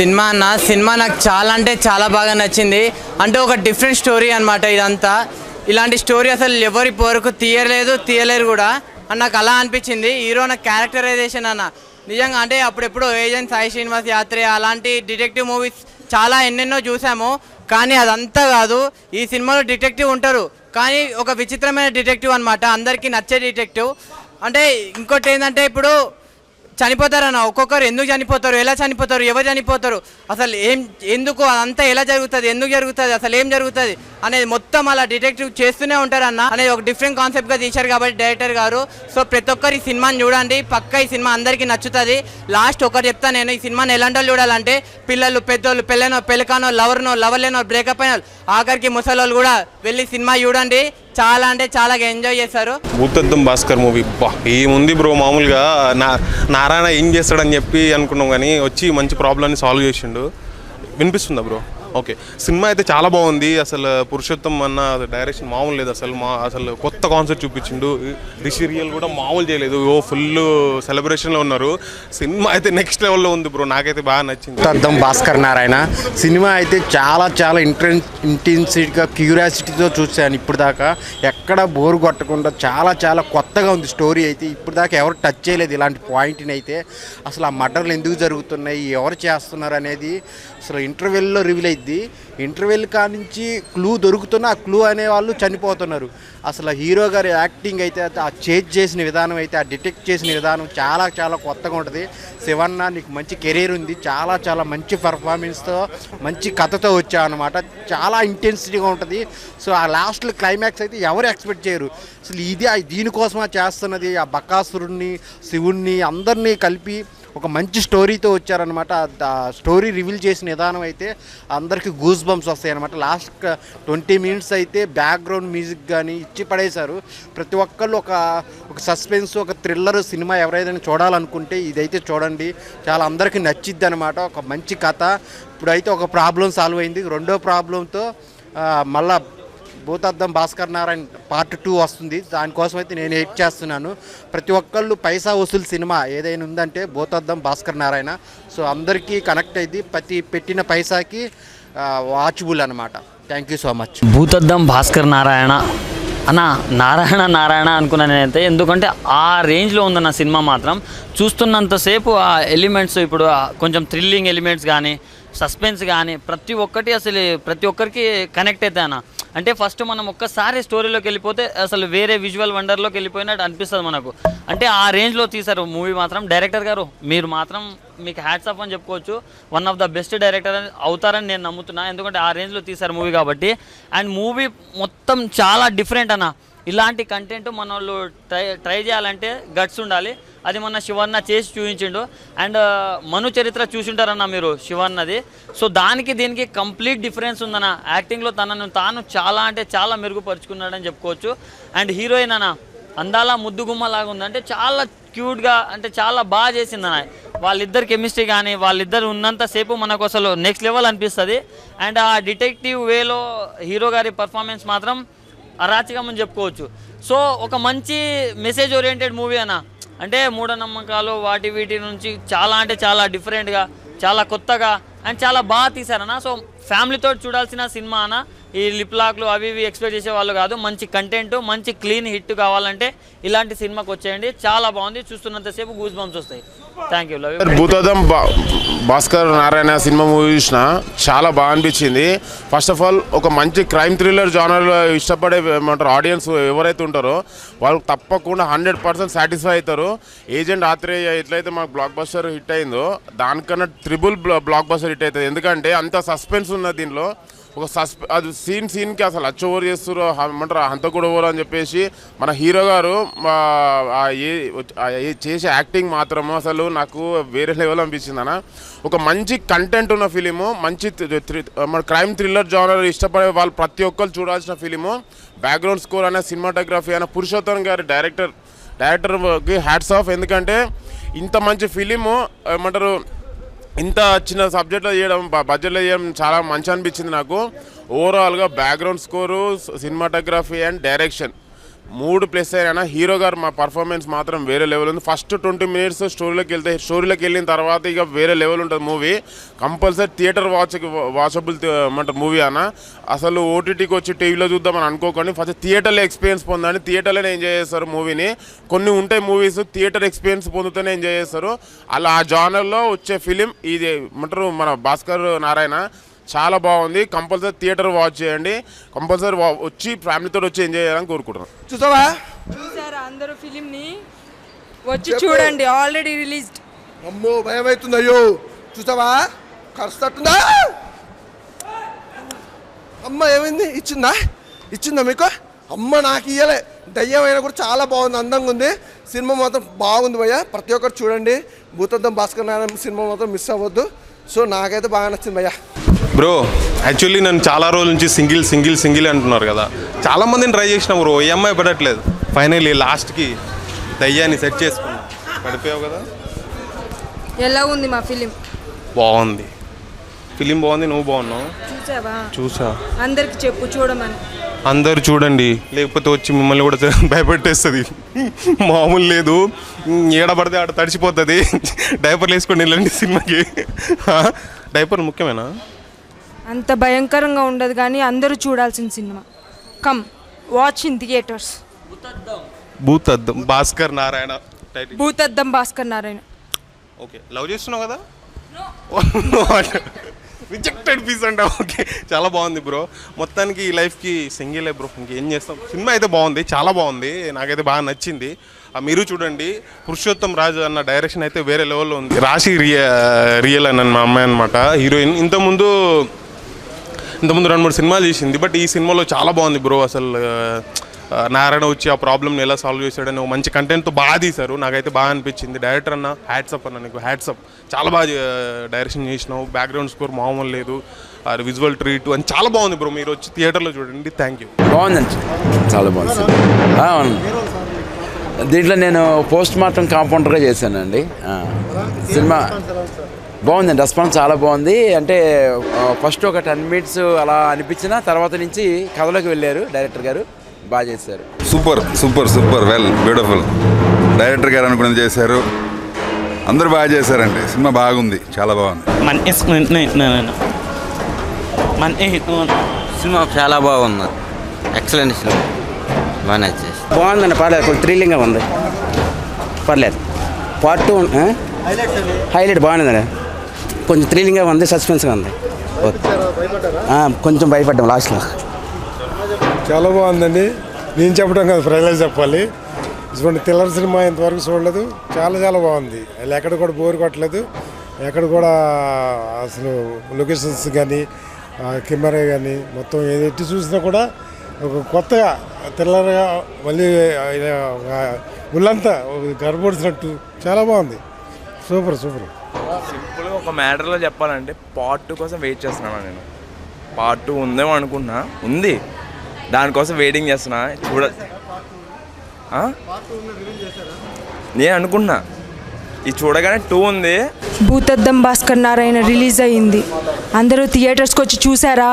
Cinema నాకు చాలా అంటే చాలా బాగా నచ్చింది. అంటే ఒక డిఫరెంట్ స్టోరీ అనమాట ఇదంతా. ఇలాంటి స్టోరీ అసలు ఎవరి వరకు తీయలేరు కూడా అని నాకు అలా అనిపించింది. హీరో నా క్యారెక్టరైజేషన్ అన్న నిజంగా అంటే అప్పుడెప్పుడు ఏజెంట్ సాయి శ్రీనివాస్ యాత్రే అలాంటి డిటెక్టివ్ మూవీస్ చాలా ఎన్నెన్నో చూసాము, కానీ అదంతా కాదు. ఈ సినిమాలో డిటెక్టివ్ ఉంటారు, కానీ ఒక విచిత్రమైన డిటెక్టివ్ అనమాట, అందరికీ నచ్చే డిటెక్టివ్. అంటే ఇంకోటి ఏంటంటే ఇప్పుడు చనిపోతారన్న, ఒక్కొక్కరు ఎందుకు చనిపోతారు, ఎలా చనిపోతారు, ఎవరు చనిపోతారు, అసలు ఎందుకు అదంతా ఎలా జరుగుతుంది, ఎందుకు జరుగుతుంది, అసలు ఏం జరుగుతుంది అనేది మొత్తం అలా డిటెక్టివ్ చేస్తూనే ఉంటారన్న అనేది ఒక డిఫరెంట్ కాన్సెప్ట్గా తీశారు కాబట్టి డైరెక్టర్ గారు. సో ప్రతి ఒక్కరు ఈ సినిమాని చూడండి, పక్కా ఈ సినిమా అందరికీ నచ్చుతుంది. లాస్ట్ ఒకటి చెప్తాను నేను, ఈ సినిమాని ఎలాంటి వాళ్ళు చూడాలంటే పిల్లలు, పెద్దోళ్ళు, పెళ్ళకానో, లవర్ లేనో, బ్రేకప్ అయిన ఆఖరికి ముసలోళ్ళు కూడా వెళ్ళి సినిమా చూడండి. చాలా అంటే చాలా ఎంజాయ్ చేస్తారు. భూతద్దం భాస్కర్ మూవీ ఏముంది బ్రో, మామూలుగా నారాయణ ఏం చేస్తాడని చెప్పి అనుకున్నాం, కానీ వచ్చి మంచి ప్రాబ్లమ్ని సాల్వ్ చేసిండు. వినిపిస్తుందా బ్రో? ఓకే. సినిమా అయితే చాలా బాగుంది. అసలు పురుషోత్తం అన్న డైరెక్షన్ మామూలు లేదు. అసలు కొత్త కాన్సెప్ట్ చూపించిండు. రిషి రియల్ కూడా మామూలు చేయలేదు. ఫుల్ సెలబ్రేషన్లో ఉన్నారు. సినిమా అయితే నెక్స్ట్ లెవెల్లో ఉంది బ్రో, నాకైతే బాగా నచ్చింది. భూతద్దం భాస్కర్ నారాయణ సినిమా అయితే చాలా చాలా ఇంటెన్సిటీగా క్యూరియాసిటీతో చూశాను. ఇప్పుడు దాకా ఎక్కడ బోరు కొట్టకుండా చాలా చాలా కొత్తగా ఉంది స్టోరీ అయితే. ఇప్పుడు దాకా ఎవరు టచ్ చేయలేదు ఇలాంటి పాయింట్ని అయితే. అసలు ఆ మర్డర్లు ఎందుకు జరుగుతున్నాయి, ఎవరు చేస్తున్నారు అనేది అసలు ఇంటర్వెల్లో రివీల్ అయింది. ఇంటర్వెల్ కానించి క్లూ దొరుకుతున్న ఆ క్లూ అనే వాళ్ళు చనిపోతున్నారు. అసలు హీరో గారి యాక్టింగ్ అయితే, ఆ చేజ్ చేసిన విధానం అయితే, ఆ డిటెక్ట్ చేసిన విధానం చాలా చాలా కొత్తగా ఉంటుంది. శివన్న నీకు మంచి కెరీర్ ఉంది, చాలా చాలా మంచి పర్ఫార్మెన్స్తో మంచి కథతో వచ్చావు అనమాట. చాలా ఇంటెన్సిటీగా ఉంటుంది. సో ఆ లాస్ట్లో క్లైమాక్స్ అయితే ఎవరు ఎక్స్పెక్ట్ చేయరు. అసలు దీనికోసమా చేస్తున్నది, ఆ బకాసురుణ్ణి, శివుణ్ణి అందరినీ కలిపి ఒక మంచి స్టోరీతో వచ్చారనమాట. ఆ స్టోరీ రివీల్ చేసిన విధానం అయితే అందరికీ గూస్ బంప్స్ వస్తాయి అనమాట. లాస్ట్ 20 మినిట్స్ అయితే బ్యాక్గ్రౌండ్ మ్యూజిక్ కానీ ఇచ్చి పడేశారు. ప్రతి ఒక్కళ్ళు ఒక సస్పెన్స్, ఒక థ్రిల్లర్ సినిమా ఎవరైనా చూడాలనుకుంటే ఇదైతే చూడండి. చాలా అందరికీ నచ్చిద్ది అనమాట. ఒక మంచి కథ. ఇప్పుడైతే ఒక ప్రాబ్లం సాల్వ్ అయింది. రెండో ప్రాబ్లంతో మళ్ళా భూతద్దం భాస్కర్ నారాయణ పార్ట్ 2 వస్తుంది. దానికోసం అయితే నేను వెయిట్ చేస్తున్నాను. ప్రతి ఒక్కళ్ళు పైసా వసూలు సినిమా ఏదైనా ఉందంటే భూతద్దం భాస్కర్ నారాయణ. సో అందరికీ కనెక్ట్ అయింది. ప్రతి పెట్టిన పైసాకి వాచబుల్ అనమాట. Thank you so much. Bhoothaddam Bhaskar Narayana అన్న, నారాయణ అనుకున్నాను నేనైతే. ఎందుకంటే ఆ రేంజ్లో ఉందన్న సినిమా మాత్రం. చూస్తున్నంతసేపు ఆ ఎలిమెంట్స్, ఇప్పుడు కొంచెం థ్రిల్లింగ్ ఎలిమెంట్స్ కానీ, సస్పెన్స్ కానీ ప్రతి ఒక్కరికి కనెక్ట్ అవుతాయి అన్న. అంటే ఫస్ట్ మనం ఒక్కసారి స్టోరీలోకి వెళ్ళిపోతే అసలు వేరే విజువల్ వండర్లోకి వెళ్ళిపోయినట్టు అనిపిస్తుంది మనకు. అంటే ఆ రేంజ్లో తీశారు మూవీ మాత్రం. డైరెక్టర్ గారు మీరు మాత్రం మీకు హ్యాట్స్ ఆఫ్ అని చెప్పుకోవచ్చు. One of the best director అవుతారని నేను నమ్ముతున్నా. ఎందుకంటే ఆ రేంజ్లో తీశారు మూవీ కాబట్టి. అండ్ మూవీ మొత్తం చాలా డిఫరెంట్ అన్న. ఇలాంటి కంటెంట్ మన వాళ్ళు ట్రై చేయాలంటే గట్స్ ఉండాలి. అది మొన్న శివన్న చేసి చూపించిండు. అండ్ మను చరిత్ర చూసింటారన్న మీరు శివన్నది. సో దీనికి కంప్లీట్ డిఫరెన్స్ ఉందన్న. యాక్టింగ్లో తనను తాను చాలా అంటే చాలా మెరుగుపరుచుకున్నాడని చెప్పుకోవచ్చు. అండ్ హీరోయిన్ అన్న అందాల ముద్దుగుమ్మలాగా ఉంది. అంటే చాలా క్యూట్గా, అంటే చాలా బాగా చేసిందన్న. వాళ్ళిద్దరు కెమిస్ట్రీ కానీ, వాళ్ళిద్దరు ఉన్నంతసేపు మనకు అసలు నెక్స్ట్ లెవెల్ అనిపిస్తుంది. అండ్ ఆ డిటెక్టివ్ వేలో హీరో గారి పర్ఫార్మెన్స్ మాత్రం అరాచకం అని చెప్పుకోవచ్చు. సో ఒక మంచి మెసేజ్ ఓరియంటెడ్ మూవీ అన్న. అంటే మూఢనమ్మకాలు వీటి నుంచి చాలా అంటే చాలా డిఫరెంట్గా, చాలా కొత్తగా అండ్ చాలా బాగా తీశారన్న. సో ఫ్యామిలీతో చూడాల్సిన సినిమా అన్న. ఈ లిప్ లాక్లు అవి ఎక్స్పెక్ట్ చేసే వాళ్ళు కాదు. మంచి కంటెంట్, మంచి క్లీన్ హిట్ కావాలంటే ఇలాంటి సినిమాకి వచ్చేయండి. చాలా బాగుంది. చూస్తున్నంతసేపు గూస్ బంప్స్ వస్తాయి. Thank you. Bhoothaddam Bhaskar Narayana cinema movie చూసిన చాలా బాగా అనిపించింది. ఫస్ట్ ఆఫ్ ఆల్ ఒక మంచి క్రైమ్ థ్రిల్లర్ జానర్లో ఇష్టపడే ఆడియన్స్ ఎవరైతే ఉంటారో వాళ్ళు తప్పకుండా 100% సాటిస్ఫై అవుతారు. ఏజెంట్ ఆత్రేయ ఎట్లయితే మాకు బ్లాక్ బస్టర్ హిట్ అయిందో దానికన్నా ట్రిపుల్ బ్లాక్ బస్టర్ హిట్ అవుతుంది. ఎందుకంటే అంత సస్పెన్స్ ఉన్నది దీనిలో. అది సీన్కి అసలు ఓవర్ చేస్తారు ఏమంటారు, అంత కూడా ఓవర్ అని చెప్పేసి మన హీరో గారు చేసే యాక్టింగ్ మాత్రం అసలు నాకు వేరే లెవెల్ అనిపించింది అన్న. ఒక మంచి కంటెంట్ ఉన్న ఫిలిము, మంచి మన క్రైమ్ థ్రిల్లర్ జానర్ ఇష్టపడే వాళ్ళు ప్రతి ఒక్కరు చూడాల్సిన ఫిలిము. బ్యాక్గ్రౌండ్ స్కోర్ అయినా, సినిమాటోగ్రఫీ అయినా, పురుషోత్తం గారి డైరెక్టర్కి హ్యాట్స్ ఆఫ్. ఎందుకంటే ఇంత మంచి ఫిలిము ఏమంటారు ఇంత చిన్న సబ్జెక్ట్లో చేయడం, బడ్జెట్లో చేయడం చాలా మంచి అనిపించింది నాకు. ఓవరాల్గా background score, cinematography and direction మూడు ప్లస్ అయినా హీరో గారు మా పర్ఫార్మెన్స్ మాత్రం వేరే లెవెల్ ఉంది. ఫస్ట్ 20 minutes స్టోరీలోకి వెళ్ళిన తర్వాత ఇక వేరే లెవెల్ ఉంటుంది మూవీ. కంపల్సరీ థియేటర్ వాచబుల్ అంటే మూవీ అన్న. అసలు ఓటీటీకి వచ్చి టీవీలో చూద్దామని అనుకోకండి, ఫస్ట్ థియేటర్లో ఎక్స్పీరియన్స్ పొందండి. థియేటర్లోనే ఎంజాయ్ చేస్తారు మూవీని. కొన్ని ఉంటాయి మూవీస్ థియేటర్ ఎక్స్పీరియన్స్ పొందుతూనే ఎంజాయ్ చేస్తారు. అలా ఆ జానర్లో వచ్చే ఫిలిం ఇది ఏమంటారు మన భాస్కర్ నారాయణ. చాలా బాగుంది. కంపల్సరీ థియేటర్ వాచ్ చేయండి. కంపల్సరీ వచ్చి ఫ్యామిలీతో వచ్చి ఎంజాయ్ చేయాలని కోరుకుంటున్నాను. చూసారా అందరూ ఫిలింని వచ్చి చూడండి. Already released. అమ్మో భయం అవుతుంది. అయ్యో చూసావా ఖర్చు తట్టుందా? అమ్మ ఏమైంది? ఇచ్చిందా మీకు? అమ్మ నాకు ఇయ్యలే. దయ్యం అయినా కూడా చాలా బాగుంది, అందంగా ఉంది. సినిమా మాత్రం బాగుంది భయ్య. ప్రతి ఒక్కరు చూడండి. భూతద్దం భాస్కర్ నారాయణ సినిమా మాత్రం మిస్ అవ్వద్దు. సో నాకైతే బాగా నచ్చింది భయ్య. బ్రో యాక్చువల్లీ నన్ను చాలా రోజుల నుంచి సింగిల్ అంటున్నారు కదా, చాలామందిని ట్రై చేసిన బ్రో, EMI పడట్లేదు. ఫైనల్లీ లాస్ట్కి దయ్యాన్ని సెట్ చేసుకున్నా. పడిపోయావు కదా. ఎలా ఉంది మా ఫిలిం? బాగుంది, ఫిలిం బాగుంది. నువ్వు బాగున్నావు? చూసావా? చూసా. అందరికి చెప్పు చూడమని. అందరు చూడండి, లేకపోతే వచ్చి మిమ్మల్ని కూడా భయపెట్టేస్తుంది. మామూలు లేదు, ఏడబడితే ఆడ తడిచిపోతుంది. డైపర్లు వేసుకొని వెళ్ళండి సినిమాకి. డైపర్లు ముఖ్యమేనా? అంత భయంకరంగా ఉండదు కానీ అందరూ చూడాల్సిన cinema. Come watch in theatres. Bhoothaddam Bhaskar Narayana title. Bhoothaddam Bhaskar Narayana. Okay, love చేస్తున్నావు కదా? రిజెక్టెడ్ పీస్ అంట. ఓకే, చాలా బాగుంది బ్రో. మొత్తానికి ఈ లైఫ్కి సింగిలే బ్రో, ఇంకేం చేస్తాం. సినిమా అయితే బాగుంది, చాలా బాగుంది, నాకైతే బాగా నచ్చింది. మీరు చూడండి. పురుషోత్తం రాజు అన్న డైరెక్షన్ అయితే వేరే లెవెల్లో ఉంది. రాశి రియల్ అని మా అమ్మాయి అనమాట హీరోయిన్. ఇంతకుముందు 2-3 సినిమాలు చేసింది, బట్ ఈ సినిమాలో చాలా బాగుంది బ్రో. అసలు నారాయణ వచ్చి ఆ ప్రాబ్లమ్ని ఎలా సాల్వ్ చేశాడని ఒక మంచి కంటెంట్తో బాగా తీశారు. నాకైతే బాగా అనిపించింది. డైరెక్టర్ అన్న హ్యాట్సప్ అన్న, నీకు హ్యాట్సప్. చాలా బాగా డైరెక్షన్ చేసినావు. బ్యాక్గ్రౌండ్ స్కోర్ మామూలు లేదు, విజువల్ ట్రీట్ అని చాలా బాగుంది బ్రో. మీరు వచ్చి థియేటర్లో చూడండి. Thank you. బాగుందండి, చాలా బాగుంది. అవును, దీంట్లో నేను పోస్ట్ మార్టం కాంపౌండర్గా చేశానండి. సినిమా బాగుందండి, రెస్పాన్స్ చాలా బాగుంది. అంటే ఫస్ట్ ఒక 10 minutes అలా అనిపించిన తర్వాత నుంచి కథలోకి వెళ్ళారు డైరెక్టర్ గారు, బాగా చేశారు. Super well beautiful. డైరెక్టర్ గారు అనుకుని చేశారు, అందరూ బాగా చేశారండి. సినిమా బాగుంది, చాలా బాగుంది. సినిమా చాలా బాగుంది, ఎక్సలెంట్ సినిమా, బాగా నచ్చేసి. బాగుందండి, పర్లేదు, కొంచెం థ్రిల్లింగ్గా ఉంది, పర్లేదు. పార్ట్ 2 హైలైట్ బాగుందండి, కొంచెం థ్రిల్లింగ్గా ఉంది, సస్పెన్స్గా ఉంది. కొంచెం భయపడ్డాం లాస్ట్లో. చాలా బాగుందండి. నేను చెప్పడం కాదు, ప్రజలు చెప్పాలి. ఇటువంటి థ్రిల్లర్ సినిమా ఇంతవరకు చూడలేదు. చాలా బాగుంది. అసలు ఎక్కడ కూడా బోర్ కొట్టలేదు. ఎక్కడ కూడా అసలు లొకేషన్స్ కానీ కెమెరా కానీ మొత్తం ఎట్టి చూసినా కూడా ఒక కొత్తగా థ్రిల్లర్గా మళ్ళీ ఒళ్ళంతా గర్భపడిచినట్టు చాలా బాగుంది. సూపర్. సింపుల్గా ఒక మ్యాటర్లో చెప్పాలంటే పార్ట్ 2 కోసం వెయిట్ చేస్తున్నాను నేను. పార్ట్ 2 ఉందేమో అనుకుంటున్నా, ఉంది, దానికోసం వెయిటింగ్ చేస్తున్నా. నేను అనుకుంటున్నా ఇది చూడగానే 2 ఉంది. భూతద్దం భాస్కర్ నారాయణ రిలీజ్ అయ్యింది. అందరూ థియేటర్స్కి వచ్చి చూసారా?